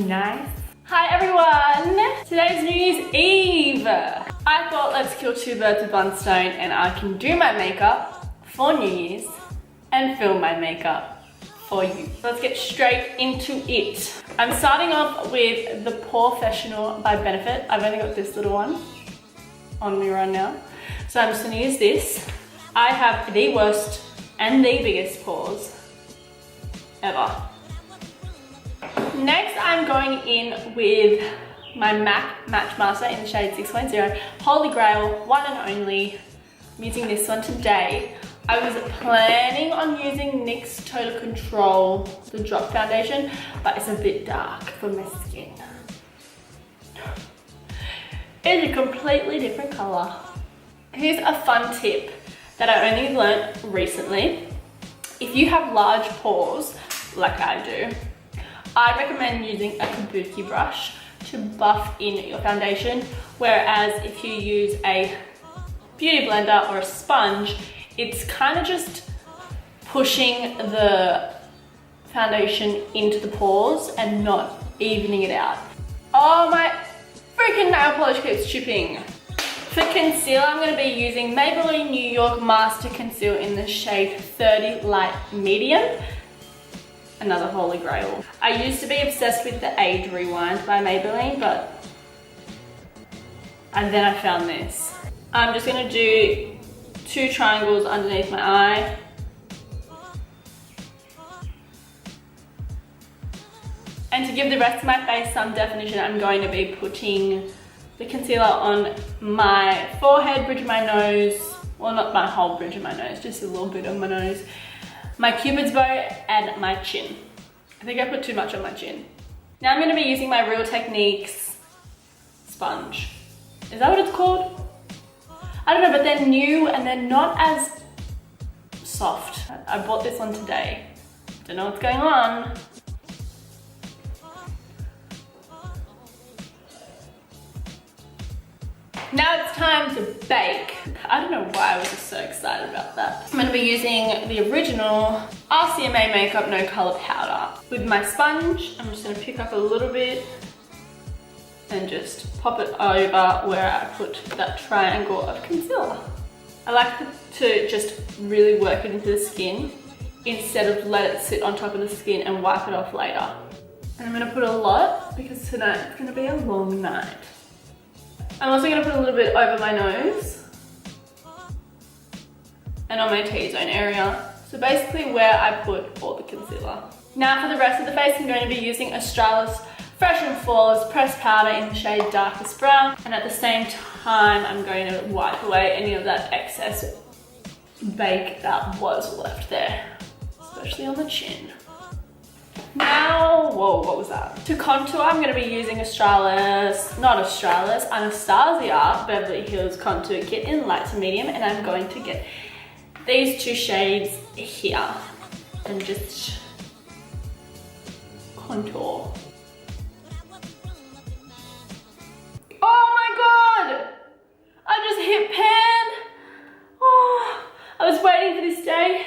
nice. Hi everyone! Today's New Year's Eve. I thought let's kill two birds with one stone and I can do my makeup for New Year's and film my makeup for you. Let's get straight into it. I'm starting off with the Professional by Benefit. I've only got this little one on me right now. So I'm just gonna use this. I have the worst and the biggest pores ever. Next, I'm going in with my MAC Match Master in the shade 6.0, Holy Grail, one and only. I'm using this one today. I was planning on using NYX Total Control, the drop foundation, but it's a bit dark for my skin. It's a completely different color. Here's a fun tip that I only learnt recently. If you have large pores, like I do, I recommend using a kabuki brush to buff in your foundation, whereas if you use a beauty blender or a sponge, it's kind of just pushing the foundation into the pores and not evening it out. Oh, my freaking nail polish keeps chipping. For concealer, I'm going to be using Maybelline New York Master Conceal in the shade 30 Light Medium. Another holy grail. I used to be obsessed with the Age Rewind by Maybelline, and then I found this. I'm just gonna do 2 triangles underneath my eye. And to give the rest of my face some definition, I'm going to be putting the concealer on my forehead, bridge of my nose, well, not my whole bridge of my nose, just a little bit of my nose, my cupid's bow, and my chin. I think I put too much on my chin. Now I'm going to be using my Real Techniques sponge. Is that what it's called? I don't know, but they're new and they're not as soft. I bought this one today. Don't know what's going on. Now it's time to bake. I don't know why I was just so excited about that. I'm going to be using the original RCMA Makeup No Color Powder. With my sponge, I'm just going to pick up a little bit and just pop it over where I put that triangle of concealer. I like to just really work it into the skin instead of let it sit on top of the skin and wipe it off later. And I'm going to put a lot because tonight it's going to be a long night. I'm also going to put a little bit over my nose and on my T-zone area. So basically where I put all the concealer. Now for the rest of the face, I'm going to be using Australis Fresh and Flawless Pressed Powder in the shade Darkest Brown. And at the same time, I'm going to wipe away any of that excess bake that was left there, especially on the chin. Now, whoa, what was that? To contour, I'm going to be using Anastasia Beverly Hills Contour Kit in light to medium, and I'm going to get these 2 shades here and just contour. Oh my god! I just hit pan! Oh, I was waiting for this day.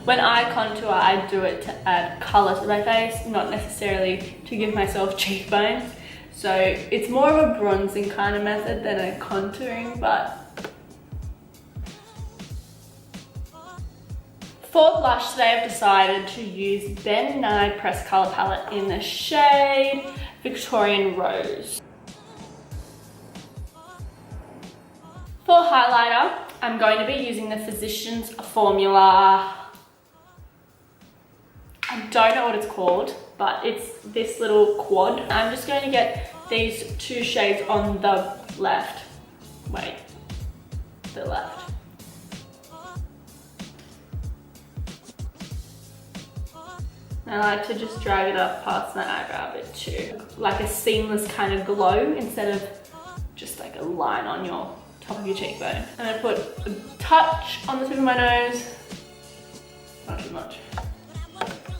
When I contour, I do it to add colour to my face, not necessarily to give myself cheekbones. So it's more of a bronzing kind of method than a contouring, but for blush today, I've decided to use Ben Nye Pressed Colour Palette in the shade Victorian Rose. For highlighter, I'm going to be using the Physicians Formula. I don't know what it's called, but it's this little quad. I'm just going to get these 2 shades on the left. Wait, the left. And I like to just drag it up past my eyebrow a bit too. Like a seamless kind of glow instead of just like a line on your top of your cheekbone. I'm going to put a touch on the tip of my nose, not too much,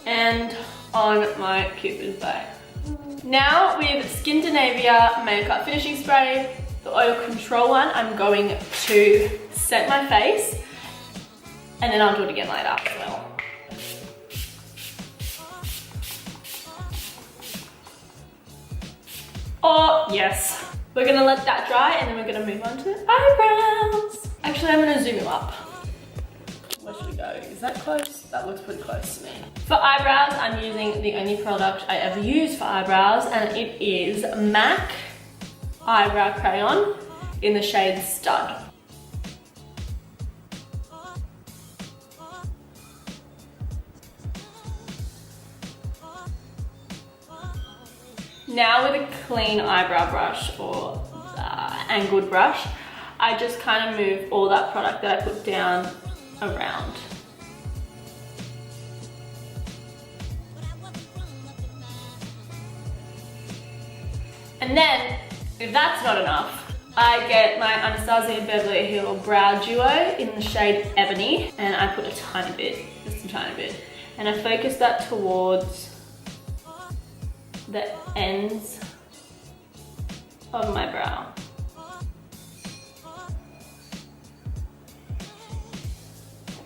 and on my cupid's bow. Now with Skindinavia Makeup Finishing Spray, the oil control one, I'm going to set my face and then I'll do it again later as well. Oh, yes. We're gonna let that dry and then we're gonna move on to eyebrows. Actually, I'm gonna zoom you up. Where should we go? Is that close? That looks pretty close to me. For eyebrows, I'm using the only product I ever use for eyebrows, and it is MAC Eyebrow Crayon in the shade Stud. Now with a clean eyebrow brush or angled brush, I just kind of move all that product that I put down around. And then, if that's not enough, I get my Anastasia Beverly Hills Brow Duo in the shade Ebony, and I put a tiny bit, just a tiny bit, and I focus that towards the ends of my brow.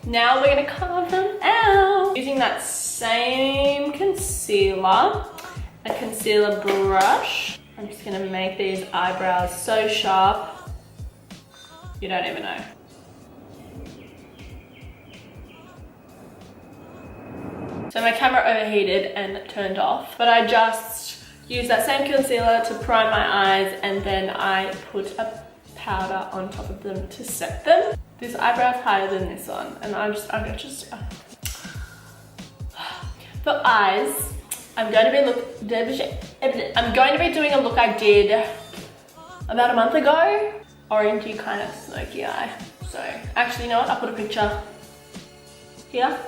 Now we're gonna carve them out. Using that same concealer, a concealer brush, I'm just gonna make these eyebrows so sharp, you don't even know. So my camera overheated and turned off, but I just used that same concealer to prime my eyes, and then I put a powder on top of them to set them. This eyebrow's higher than this one, and I'm just for eyes, I'm going to be doing a look I did about a month ago. Orangey kind of smoky eye. So actually, you know what? I'll put a picture here.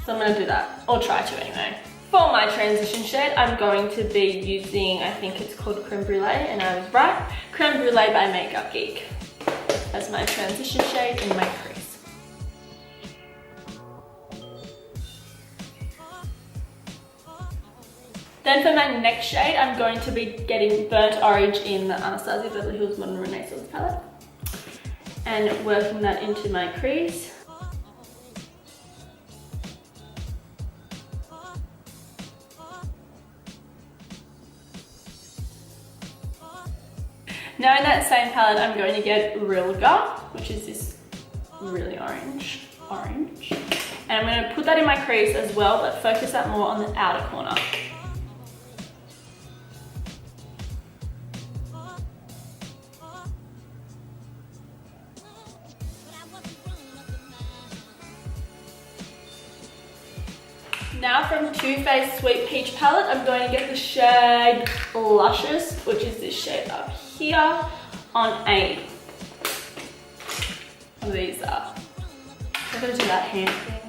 So I'm gonna do that, or try to anyway. For my transition shade, I'm going to be using, I think it's called Creme Brulee, and I was right, Creme Brulee by Makeup Geek as my transition shade in my crease. Then for my next shade, I'm going to be getting Burnt Orange in the Anastasia Beverly Hills Modern Renaissance palette and working that into my crease. Now in that same palette, I'm going to get Rilga, which is this really orange. And I'm going to put that in my crease as well, but focus that more on the outer corner. Now from Too Faced Sweet Peach palette, I'm going to get the shade Luscious, which is this shade up here, on a, what are these? I'm going to do that hand thing.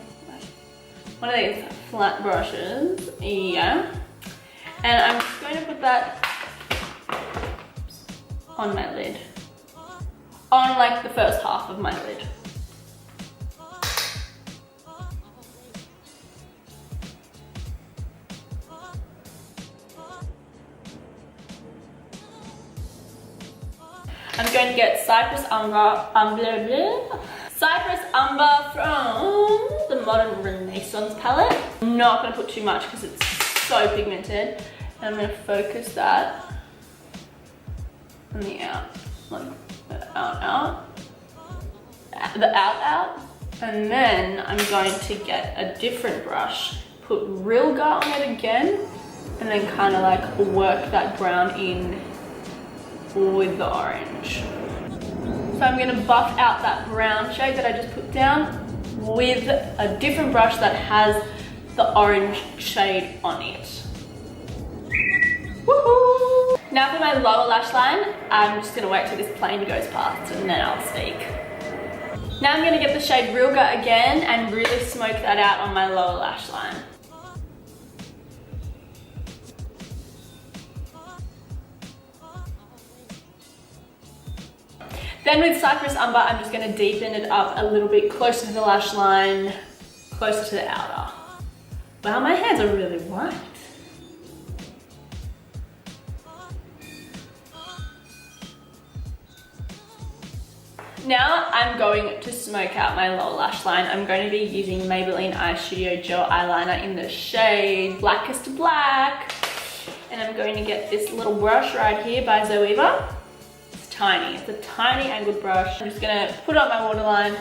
One of these flat brushes, yeah. And I'm just going to put that on my lid. On like the first half of my lid. I'm going to get Cypress Umber from the Modern Renaissance palette. I'm not going to put too much because it's so pigmented. And I'm going to focus that on the out, like the out. And then I'm going to get a different brush, put Rilga on it again, and then kind of like work that brown in with the orange. So I'm going to buff out that brown shade that I just put down with a different brush that has the orange shade on it. Woohoo! Now for my lower lash line, I'm just going to wait till this plane goes past and then I'll speak. Now I'm going to get the shade Rilga again and really smoke that out on my lower lash line. Then with Cypress Umber, I'm just going to deepen it up a little bit closer to the lash line, closer to the outer. Wow, my hands are really white. Now I'm going to smoke out my lower lash line. I'm going to be using Maybelline Eye Studio Gel Eyeliner in the shade Blackest Black. and I'm going to get this little brush right here by Zoeva. It's tiny, it's a tiny angled brush. I'm just gonna put it on my waterline.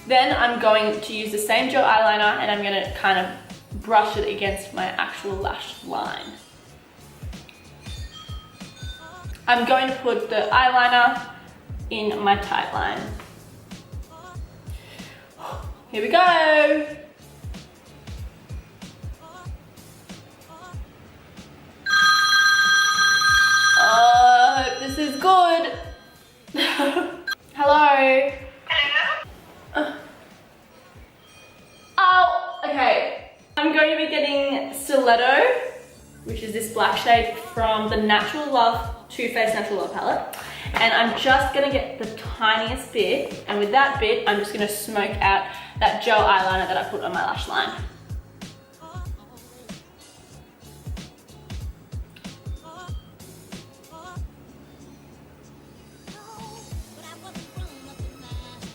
Then I'm going to use the same gel eyeliner and I'm gonna kind of brush it against my actual lash line. I'm going to put the eyeliner in my tight line. Here we go. Oh, I hope this is good. Hello. Oh, okay. I'm going to be getting Stiletto, which is this black shade from the Natural Love Too Faced Natural Love palette. And I'm just gonna get the tiniest bit, and with that bit, I'm just gonna smoke out that gel eyeliner that I put on my lash line.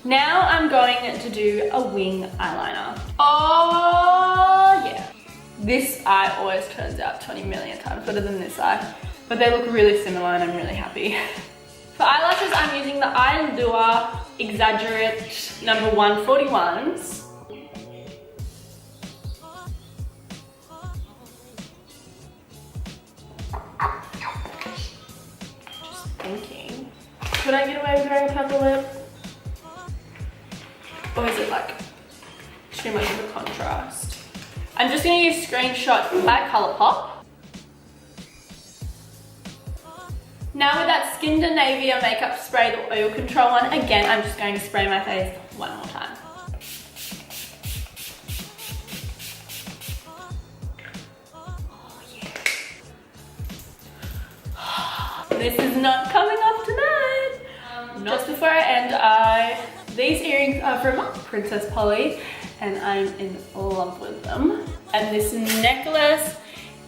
Now I'm going to do a wing eyeliner. Oh yeah. This eye always turns out 20 million times better than this eye, but they look really similar and I'm really happy. For eyelashes, I'm using the Eye Lure Exaggerate number 141s. Just thinking, could I get away with wearing a purple lip? Or is it like too much of a contrast? I'm just gonna use Screenshot by Colourpop. Now with that Skindinavia makeup spray, the oil control one, again, I'm just going to spray my face one more time. Oh yeah. This is not coming off tonight. Just before I end, these earrings are from Princess Polly and I'm in love with them. And this necklace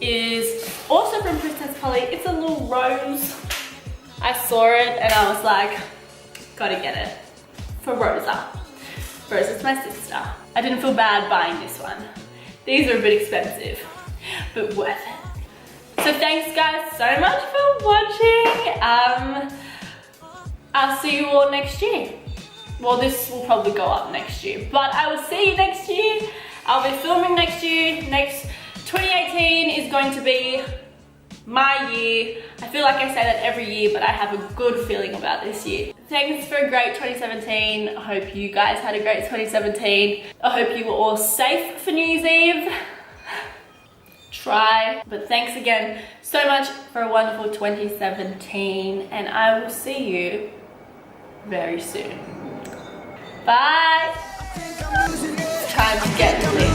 is also from Princess Polly. It's a little rose. I saw it and I was like, gotta get it for Rosa. Rosa's my sister. I didn't feel bad buying this one. These are a bit expensive, but worth it. So thanks guys so much for watching. I'll see you all next year. Well, this will probably go up next year, but I will see you next year. I'll be filming next year. 2018 is going to be my year. I feel like I say that every year, but I have a good feeling about this year. Thanks for a great 2017. I hope you guys had a great 2017. I hope you were all safe for New Year's Eve. Try. But thanks again so much for a wonderful 2017, and I will see you very soon. Bye. Time to get lit.